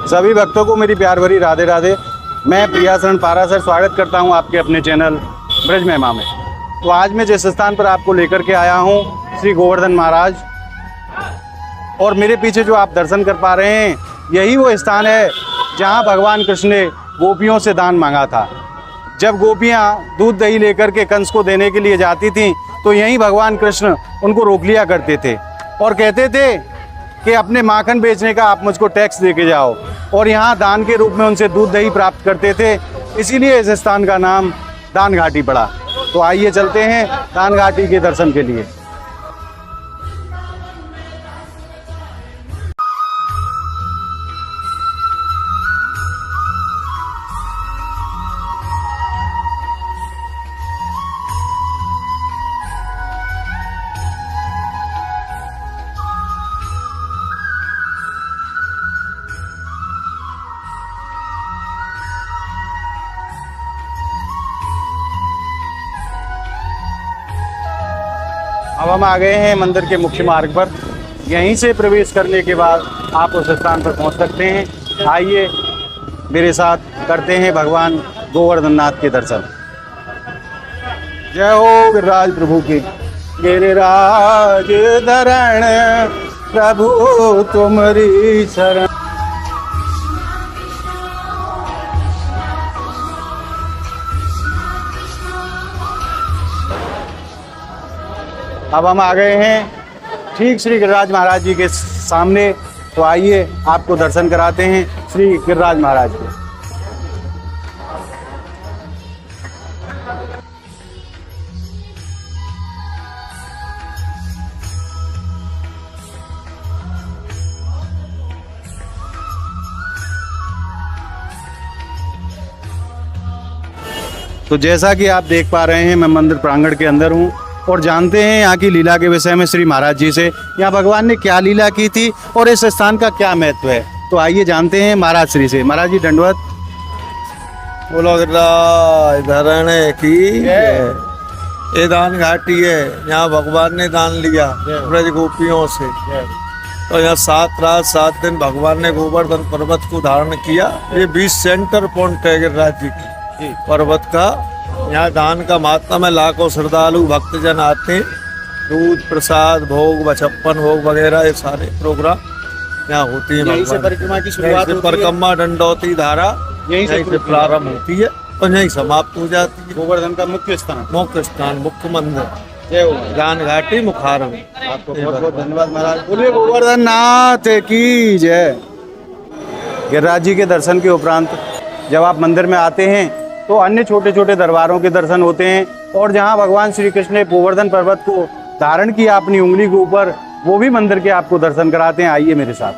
सभी भक्तों को मेरी प्यार भरी राधे राधे। मैं प्रियाशरण पाराशर स्वागत करता हूं आपके अपने चैनल ब्रज महिमा में। तो आज मैं जिस स्थान पर आपको लेकर के आया हूं श्री गोवर्धन महाराज, और मेरे पीछे जो आप दर्शन कर पा रहे हैं यही वो स्थान है जहां भगवान कृष्ण ने गोपियों से दान मांगा था। जब गोपियां दूध दही लेकर के कंस को देने के लिए जाती थीं तो यहीं भगवान कृष्ण उनको रोक लिया करते थे और कहते थे कि अपने माखन बेचने का आप मुझको टैक्स दे के जाओ, और यहाँ दान के रूप में उनसे दूध दही प्राप्त करते थे। इसीलिए इस स्थान का नाम दान घाटी पड़ा। तो आइए चलते हैं दान घाटी के दर्शन के लिए। अब हम आ गए हैं मंदिर के मुख्य मार्ग पर। यहीं से प्रवेश करने के बाद आप उस स्थान पर पहुंच सकते हैं। आइए मेरे साथ करते हैं भगवान गोवर्धन नाथ के दर्शन। जय हो गिरिराज प्रभु की। गिरिराज धरण प्रभु तुम्हारी शरण। अब हम आ गए हैं ठीक श्री गिरिराज महाराज जी के सामने। तो आइए आपको दर्शन कराते हैं श्री गिरिराज महाराज के। तो जैसा कि आप देख पा रहे हैं मैं मंदिर प्रांगण के अंदर हूँ और जानते हैं यहाँ की लीला के विषय में श्री महाराज जी से। यहाँ भगवान ने क्या लीला की थी और इस स्थान का क्या महत्व है, तो आइए जानते हैं महाराज श्री से। महाराज जी दंडवत। बोलो गिरिराज धरण की। ये दान घाटी है, यहाँ भगवान ने दान लिया ब्रज गोपियों से। तो यहाँ 7 रात 7 दिन भगवान ने गोवर्धन पर्वत को धारण किया। ये 20 सेंटर पॉइंट है गिरिराज जी की पर्वत का। यहाँ दान का महात्मा है, लाखों श्रद्धालु भक्तजन आते हैं। दूध प्रसाद भोग बछप्पन भोग वगैरह ये सारे प्रोग्राम यहाँ होती है। यहीं से परिक्रमा की शुरुआत होती है। परिक्रमा दंडौती धारा यहीं से प्रारंभ होती है और यहीं समाप्त हो जाती है। गोवर्धन का मुख्य स्थान मुख्य मंदिर जय हो दान घाटी मुखारम। आपको बहुत बहुत धन्यवाद महाराज। बोलिए गोवर्धन नाथ की जय। गिरिराज जी के दर्शन के उपरांत जब आप मंदिर में आते हैं तो अन्य छोटे छोटे दरबारों के दर्शन होते हैं, और जहां भगवान श्री कृष्ण ने गोवर्धन पर्वत को धारण किया अपनी उंगली के ऊपर, वो भी मंदिर के आपको दर्शन कराते हैं। आइए मेरे साथ।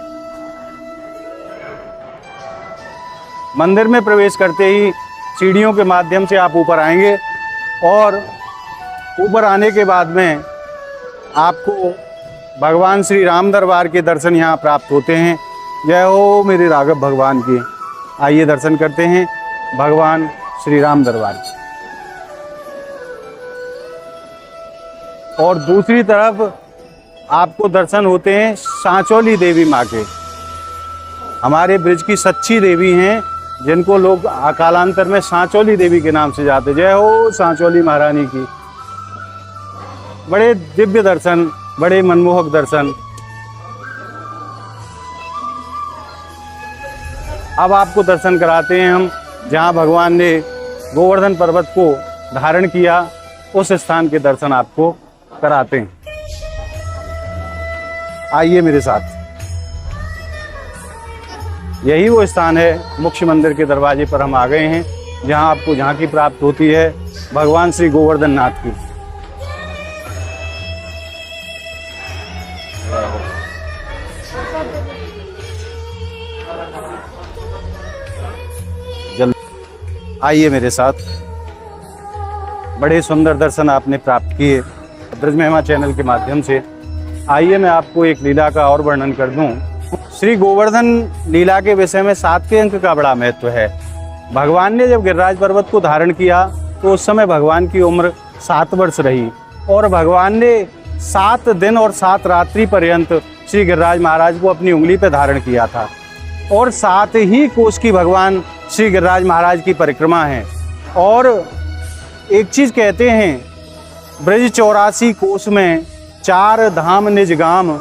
मंदिर में प्रवेश करते ही सीढ़ियों के माध्यम से आप ऊपर आएंगे, और ऊपर आने के बाद में आपको भगवान श्री राम दरबार के दर्शन यहाँ प्राप्त होते हैं। जय हो मेरे राघव भगवान की। आइए दर्शन करते हैं भगवान श्री राम दरबार। और दूसरी तरफ आपको दर्शन होते हैं सांचौली देवी माँ के। हमारे ब्रज की सच्ची देवी हैं, जिनको लोग कालांतर में सांचौली देवी के नाम से जाते। जय हो सांचौली महारानी की। बड़े दिव्य दर्शन, बड़े मनमोहक दर्शन। अब आपको दर्शन कराते हैं हम जहां भगवान ने गोवर्धन पर्वत को धारण किया, उस स्थान के दर्शन आपको कराते हैं। आइए मेरे साथ। यही वो स्थान है, मुख्य मंदिर के दरवाजे पर हम आ गए हैं, जहां आपको झांकी प्राप्त होती है भगवान श्री गोवर्धन नाथ की। आइए मेरे साथ। बड़े सुंदर दर्शन आपने प्राप्त किए ब्रज महिमा चैनल के माध्यम से। आइए मैं आपको एक लीला का और वर्णन कर दूं। श्री गोवर्धन लीला के विषय में 7 अंक का बड़ा महत्व है। भगवान ने जब गिरिराज पर्वत को धारण किया तो उस समय भगवान की उम्र 7 वर्ष रही, और भगवान ने 7 दिन और 7 रात्रि पर्यंत श्री गिरिराज महाराज को अपनी उंगली पर धारण किया था। और 7 ही कोस की भगवान श्री गिरिराज महाराज की परिक्रमा है। और एक चीज़ कहते हैं, ब्रज 84 कोस में 4 धाम निज गाम,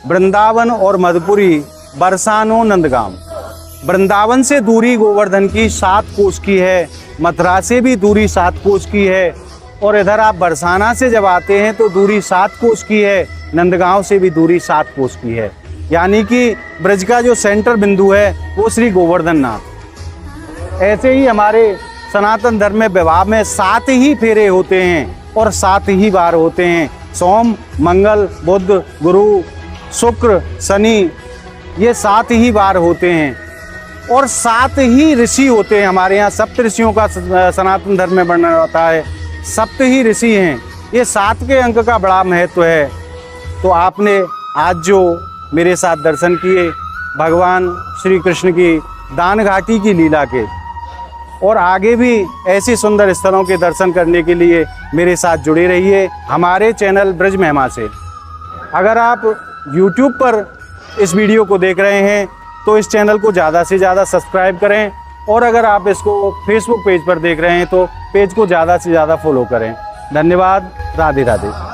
वृंदावन और मधुपुरी बरसानो नंदगाम। वृंदावन से दूरी गोवर्धन की 7 कोस की है, मथुरा से भी दूरी 7 कोस की है, और इधर आप बरसाना से जब आते हैं तो दूरी 7 कोस की है, नंदगांव से भी दूरी 7 कोस की है। यानी कि ब्रज का जो सेंटर बिंदु है वो श्री गोवर्धन नाथ। ऐसे ही हमारे सनातन धर्म में विवाह में 7 ही फेरे होते हैं और 7 ही बार होते हैं। सोम, मंगल, बुध, गुरु, शुक्र, शनि, ये 7 ही बार होते हैं और 7 ही ऋषि होते हैं। हमारे यहाँ सप्त ऋषियों का सनातन धर्म में वर्णन होता है। सप्त ही ऋषि हैं। ये 7 के अंक का बड़ा महत्व है। तो आपने आज जो मेरे साथ दर्शन किए भगवान श्री कृष्ण की दान घाटी की लीला के, और आगे भी ऐसी सुंदर स्थलों के दर्शन करने के लिए मेरे साथ जुड़े रहिए हमारे चैनल ब्रज महिमा से। अगर आप YouTube पर इस वीडियो को देख रहे हैं तो इस चैनल को ज़्यादा से ज़्यादा सब्सक्राइब करें, और अगर आप इसको Facebook पेज पर देख रहे हैं तो पेज को ज़्यादा से ज़्यादा फॉलो करें। धन्यवाद। राधे राधे।